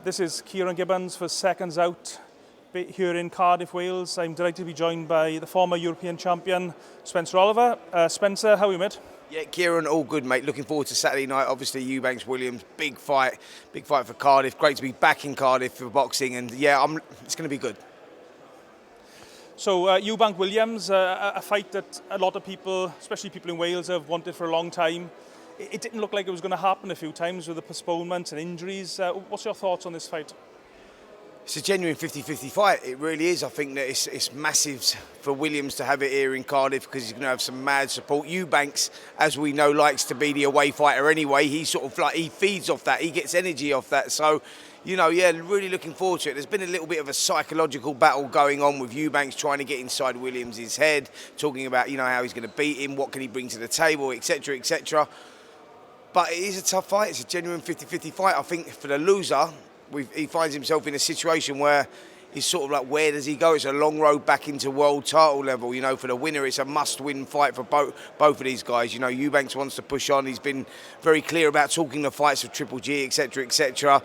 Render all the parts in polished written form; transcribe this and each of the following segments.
This is Ciaran Gibbons for Seconds Out here in Cardiff, Wales. I'm delighted to be joined by the former European champion, Spencer Oliver. Spencer, how are you, mate? Yeah, Ciaran, all good, mate. Looking forward to Saturday night. Obviously, Eubanks-Williams, big fight for Cardiff. Great to be back in Cardiff for boxing, and yeah, it's going to be good. So, Eubank-Williams, a fight that a lot of people, especially people in Wales, have wanted for a long time. It didn't look like it was going to happen a few times with the postponements and injuries. What's your thoughts on this fight? It's a genuine 50-50 fight. It really is. I think that it's massive for Williams to have it here in Cardiff because he's going to have some mad support. Eubanks, as we know, likes to be the away fighter anyway. He sort of he feeds off that. He gets energy off that. So, yeah, really looking forward to it. There's been a little bit of a psychological battle going on with Eubanks trying to get inside Williams' head, talking about, how he's going to beat him, what can he bring to the table, etc., etc. But it is a tough fight. It's a genuine 50-50 fight. I think for the loser, he finds himself in a situation where he's sort of like, where does he go? It's a long road back into world title level. For the winner, it's a must-win fight for both of these guys. Eubanks wants to push on. He's been very clear about talking the fights of Triple G, etc., etc.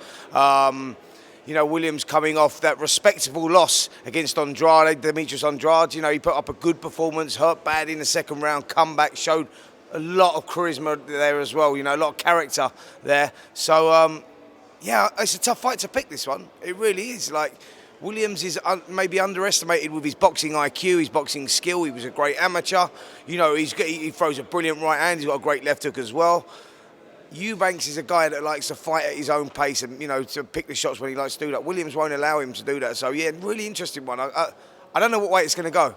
Williams coming off that respectable loss against Demetrius Andrade. He put up a good performance, hurt bad in the second round, comeback, showed a lot of charisma there as well. A lot of character there. So, yeah, it's a tough fight to pick, this one. It really is. Williams is maybe underestimated with his boxing IQ, his boxing skill. He was a great amateur. He throws a brilliant right hand. He's got a great left hook as well. Eubanks is a guy that likes to fight at his own pace and, to pick the shots when he likes to do that. Williams won't allow him to do that. So, yeah, really interesting one. I don't know what way it's going to go.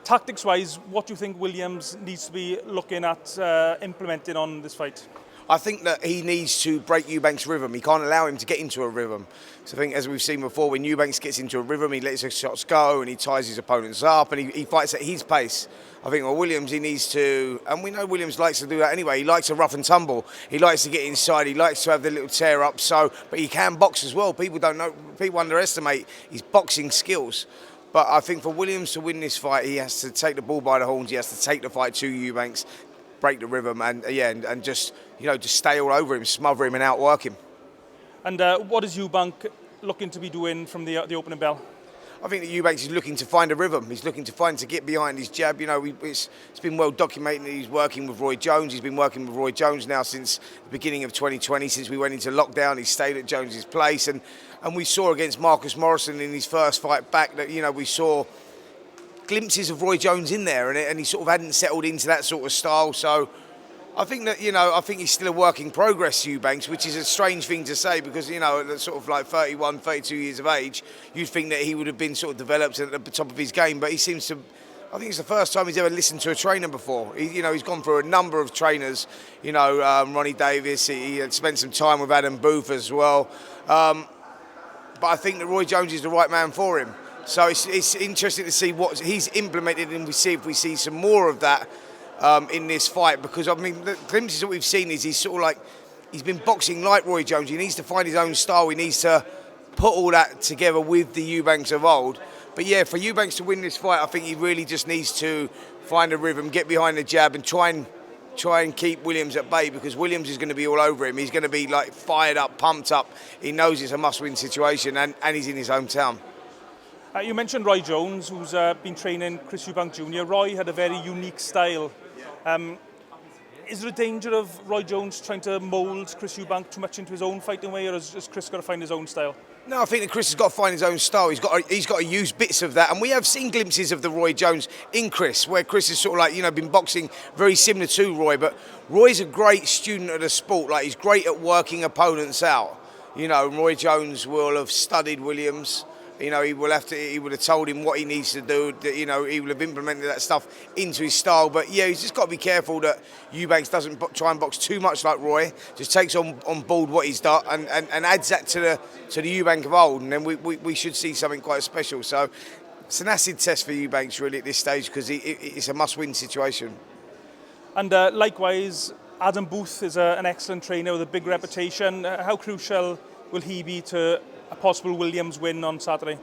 Tactics-wise, what do you think Williams needs to be looking at implementing on this fight? I think that he needs to break Eubanks' rhythm. He can't allow him to get into a rhythm. So I think, as we've seen before, when Eubanks gets into a rhythm, he lets his shots go and he ties his opponents up and he fights at his pace. I think, Williams, he needs to, and we know Williams likes to do that anyway. He likes to rough and tumble. He likes to get inside. He likes to have the little tear up. But he can box as well. People don't know. People underestimate his boxing skills. But I think for Williams to win this fight, he has to take the bull by the horns. He has to take the fight to Eubanks, break the rhythm, and just stay all over him, smother him, and outwork him. And what is Eubank looking to be doing from the opening bell? I think that Eubanks is looking to find a rhythm. He's looking to get behind his jab. It's been well documented that he's working with Roy Jones. He's been working with Roy Jones now since the beginning of 2020, since we went into lockdown. He stayed at Jones's place, and we saw against Marcus Morrison in his first fight back that we saw glimpses of Roy Jones in there, and he sort of hadn't settled into that sort of style. So I think that, I think he's still a work in progress, Eubanks, which is a strange thing to say because, at sort of like 31, 32 years of age, you'd think that he would have been sort of developed at the top of his game, but he seems to, I think it's the first time he's ever listened to a trainer before. He's gone through a number of trainers, Ronnie Davis, he had spent some time with Adam Booth as well. But I think that Roy Jones is the right man for him. So it's interesting to see what he's implemented, and we see if we see some more of that in this fight, because the glimpses that we've seen is he's sort of like, he's been boxing like Roy Jones. He needs to find his own style. He needs to put all that together with the Eubanks of old. But yeah, for Eubanks to win this fight, I think he really just needs to find a rhythm, get behind the jab, and try and keep Williams at bay, because Williams is going to be all over him. He's going to be like fired up, pumped up. He knows it's a must-win situation, and he's in his hometown. You mentioned Roy Jones, who's been training Chris Eubank Jr. Roy had a very unique style. Is there a danger of Roy Jones trying to mould Chris Eubank too much into his own fighting way, or has Chris got to find his own style? No, I think that Chris has got to find his own style. He's got to use bits of that, and we have seen glimpses of the Roy Jones in Chris, where Chris has sort of like been boxing very similar to Roy. But Roy's a great student of the sport. Like, he's great at working opponents out. Roy Jones will have studied Williams. He would have told him what he needs to do. He will have implemented that stuff into his style. But yeah, he's just got to be careful that Eubanks doesn't try and box too much like Roy. Just takes on board what he's done and adds that to the Eubank of old, and then we should see something quite special. So it's an acid test for Eubanks really at this stage, because it's a must-win situation. And likewise, Adam Booth is an excellent trainer with a big reputation. How crucial will he be to a possible Williams win on Saturday?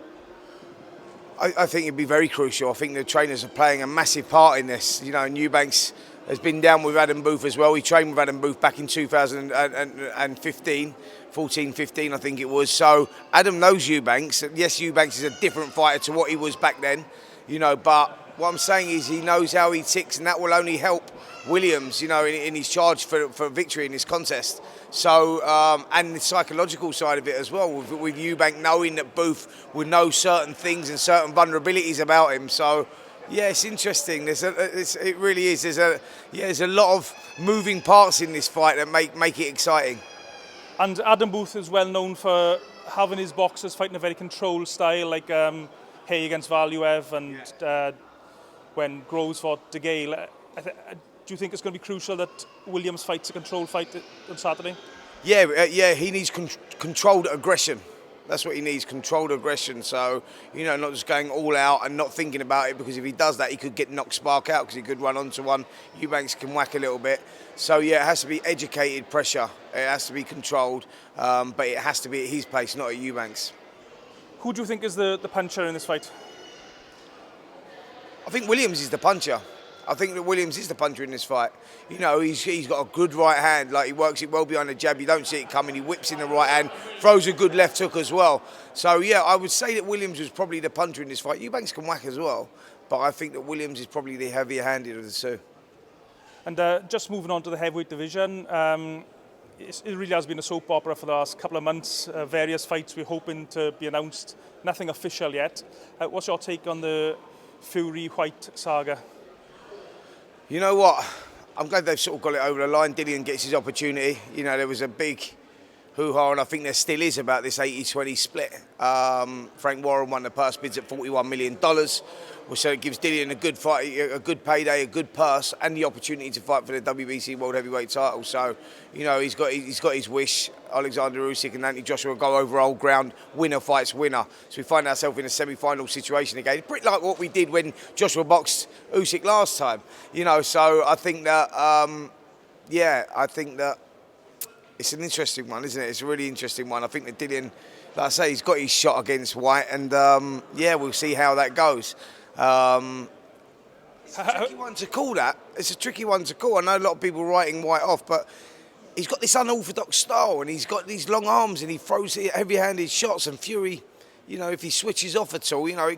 I think it'd be very crucial. I think the trainers are playing a massive part in this. And Eubanks has been down with Adam Booth as well. He trained with Adam Booth back in 2015, 14-15 I think it was. So Adam knows Eubanks. Yes, Eubanks is a different fighter to what he was back then, you know, but what I'm saying is he knows how he ticks, and that will only help Williams, you know, in his charge for victory in this contest. So, and the psychological side of it as well, with Eubank knowing that Booth would know certain things and certain vulnerabilities about him. So, yeah, it's interesting. It really is. There's a lot of moving parts in this fight that make it exciting. And Adam Booth is well known for having his boxers fighting a very controlled style, like Hay against Valuev and when Groves fought De Gale. Do you think it's going to be crucial that Williams fights a controlled fight on Saturday? Yeah, he needs controlled aggression. That's what he needs, controlled aggression. So, you know, not just going all out and not thinking about it, because if he does that, he could get knocked spark out because he could run onto one. Eubanks can whack a little bit. So, yeah, it has to be educated pressure. It has to be controlled, but it has to be at his pace, not at Eubanks. Who do you think is the puncher in this fight? I think Williams is the puncher. I think that Williams is the puncher in this fight. You know, he's got a good right hand. Like, he works it well behind the jab. You don't see it coming. He whips in the right hand, throws a good left hook as well. So, yeah, I would say that Williams was probably the puncher in this fight. Eubanks can whack as well, but I think that Williams is probably the heavier-handed of the two. And just moving on to the heavyweight division, it really has been a soap opera for the last couple of months. Various fights we're hoping to be announced. Nothing official yet. What's your take on the Fury-White saga? You know what? I'm glad they've sort of got it over the line. Dillian gets his opportunity. You know, there was a big hoo-ha, and I think there still is about this 80-20 split. Frank Warren won the purse bids at $41 million. So it gives Dillian a good fight, a good payday, a good purse, and the opportunity to fight for the WBC World Heavyweight title. So, you know, he's got his wish. Oleksandr Usyk and Anthony Joshua go over old ground. Winner fights winner. So we find ourselves in a semi-final situation again. It's pretty like what we did when Joshua boxed Usyk last time. You know, so I think that, I think that it's an interesting one, isn't it? It's a really interesting one. I think that Dillian, like I say, he's got his shot against White, and we'll see how that goes. It's a tricky one to call that. It's a tricky one to call. I know a lot of people writing White off, but he's got this unorthodox style, and he's got these long arms, and he throws heavy-handed shots. And Fury, you know, if he switches off at all, you know,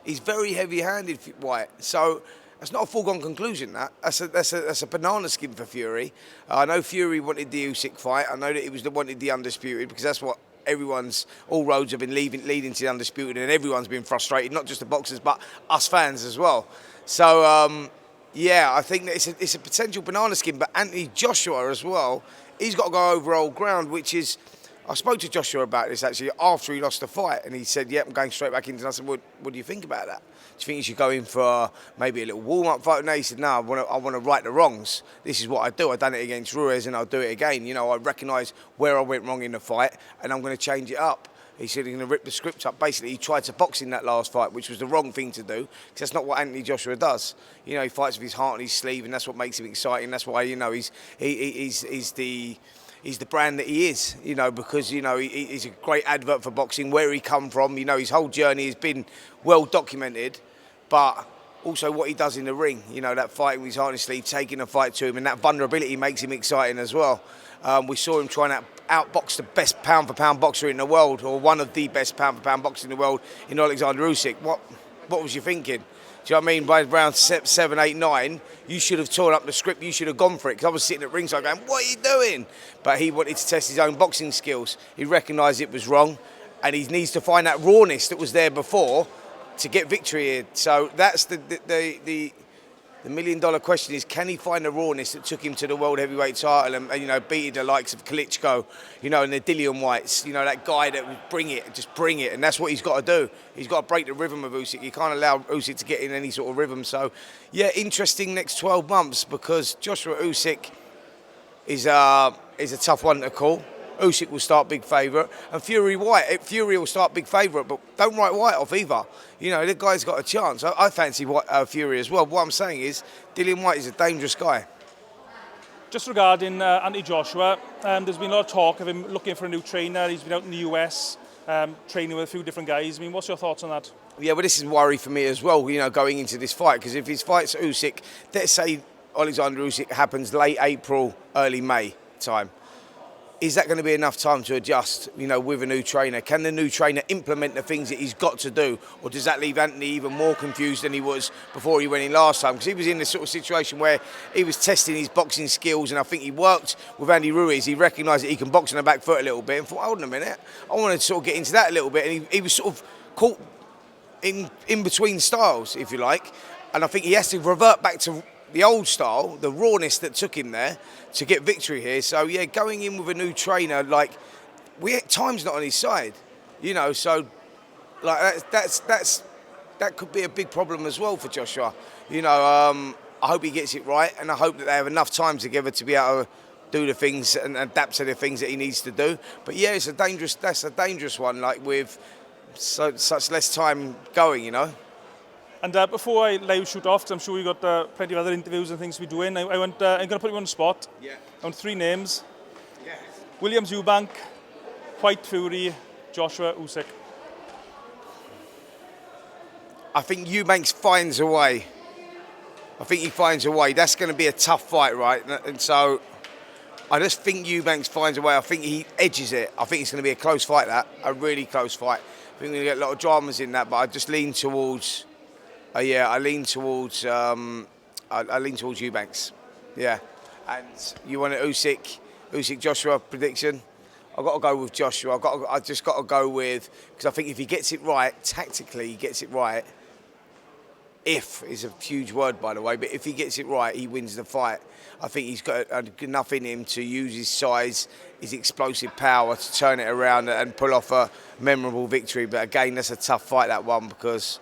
he's very heavy-handed, White. So that's not a foregone conclusion. That's a banana skin for Fury. I know Fury wanted the Usyk fight. I know that he wanted the undisputed, because that's what all roads have been leading to the undisputed, and everyone's been frustrated, not just the boxers but us fans as well. So I think that it's a potential banana skin. But Anthony Joshua as well, he's got to go over old ground, which is, I spoke to Joshua about this actually after he lost the fight, and he said, "Yep, I'm going straight back into." And I said, "What do you think about that? Do you think you should go in for maybe a little warm-up fight?" No, he said, "No, I want to right the wrongs. This is what I do. I've done it against Ruiz, and I'll do it again. You know, I recognise where I went wrong in the fight, and I'm going to change it up." He said he's going to rip the script up. Basically, he tried to box in that last fight, which was the wrong thing to do, because that's not what Anthony Joshua does. You know, he fights with his heart on his sleeve, and that's what makes him exciting. That's why, you know, he's the brand that he is, you know, because, you know, he's a great advert for boxing, where he come from. You know, his whole journey has been well documented, but also what he does in the ring, you know, that fighting with his heart on his sleeve, taking a fight to him, and that vulnerability makes him exciting as well. We saw him trying to outbox the best pound-for-pound boxer in the world, or one of the best pound-for-pound boxers in the world, in Oleksandr Usyk. What was you thinking? Do you know what I mean? By round 7, 8, 9, you should have torn up the script. You should have gone for it. Because I was sitting at ringside going, "What are you doing?" But he wanted to test his own boxing skills. He recognised it was wrong, and he needs to find that rawness that was there before to get victory here. So that's the million-dollar question is, can he find the rawness that took him to the world heavyweight title and you know, beat the likes of Klitschko, you know, and the DILLIAN WHYTEs, you know, that guy that would bring it, and that's what he's got to do. He's got to break the rhythm of Usyk. He can't allow Usyk to get in any sort of rhythm. So, yeah, interesting next 12 months, because Joshua Usyk is a tough one to call. Usyk will start big favourite, and Fury will start big favourite, but don't write White off either. You know, the guy's got a chance. I fancy Fury as well. What I'm saying is, Dillian White is a dangerous guy. Just regarding Anthony Joshua, there's been a lot of talk of him looking for a new trainer. He's been out in the US training with a few different guys. I mean, what's your thoughts on that? Yeah, well, this is a worry for me as well, you know, going into this fight, because if his fight's Usyk, let's say Oleksandr Usyk happens late April, early May time. Is that going to be enough time to adjust, you know, with a new trainer? Can the new trainer implement the things that he's got to do? Or does that leave Anthony even more confused than he was before he went in last time? Because he was in this sort of situation where he was testing his boxing skills, and I think he worked with Andy Ruiz. He recognised that he can box on the back foot a little bit and thought, hold on a minute, I want to sort of get into that a little bit. And he was sort of caught in between styles, if you like. And I think he has to revert back to the old style, the rawness that took him there to get victory here. So yeah, going in with a new trainer, like, time's not on his side, you know. So like that could be a big problem as well for Joshua. You know, I hope he gets it right, and I hope that they have enough time together to be able to do the things and adapt to the things that he needs to do. But yeah, that's a dangerous one, like with such less time going, you know. And before I let you shoot off, because I'm sure you've got plenty of other interviews and things to be doing, I'm going to put you on the spot. Yeah. I want 3 names. Yeah. Williams, Eubank, White, Fury, Joshua, Usyk. I think Eubanks finds a way. I think he finds a way. That's going to be a tough fight, right? And so I just think Eubanks finds a way. I think he edges it. I think it's going to be a close fight, a really close fight. I think we're going to get a lot of dramas in that, but I just lean towards... I lean towards Eubanks. Yeah, and you want an Usyk Joshua prediction? I've got to go with Joshua. I just got to go with, because I think if he gets it right tactically, he gets it right. If is a huge word, by the way, but if he gets it right, he wins the fight. I think he's got enough in him to use his size, his explosive power to turn it around and pull off a memorable victory. But again, that's a tough fight, that one, because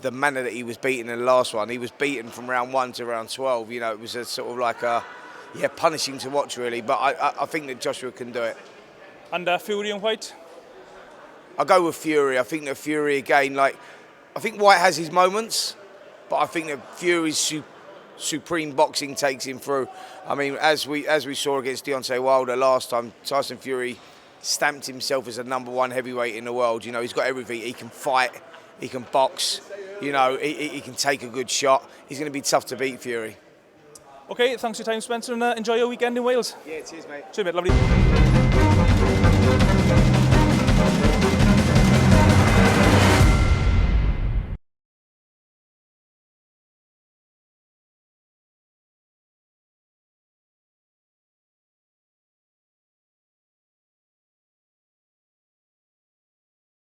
the manner that he was beaten in the last one, he was beaten from round 1 to round 12. You know, it was a sort of like punishing to watch, really. But I think that Joshua can do it. And Fury and White? I'll go with Fury. I think that Fury, again, like, I think White has his moments, but I think that Fury's supreme boxing takes him through. I mean, as we saw against Deontay Wilder last time, Tyson Fury stamped himself as a #1 heavyweight in the world. You know, he's got everything. He can fight, he can box. You know, he can take a good shot. He's going to be tough to beat, Fury. Okay, thanks for your time, Spencer, and enjoy your weekend in Wales. Yeah, cheers, mate. Cheers, mate. Lovely.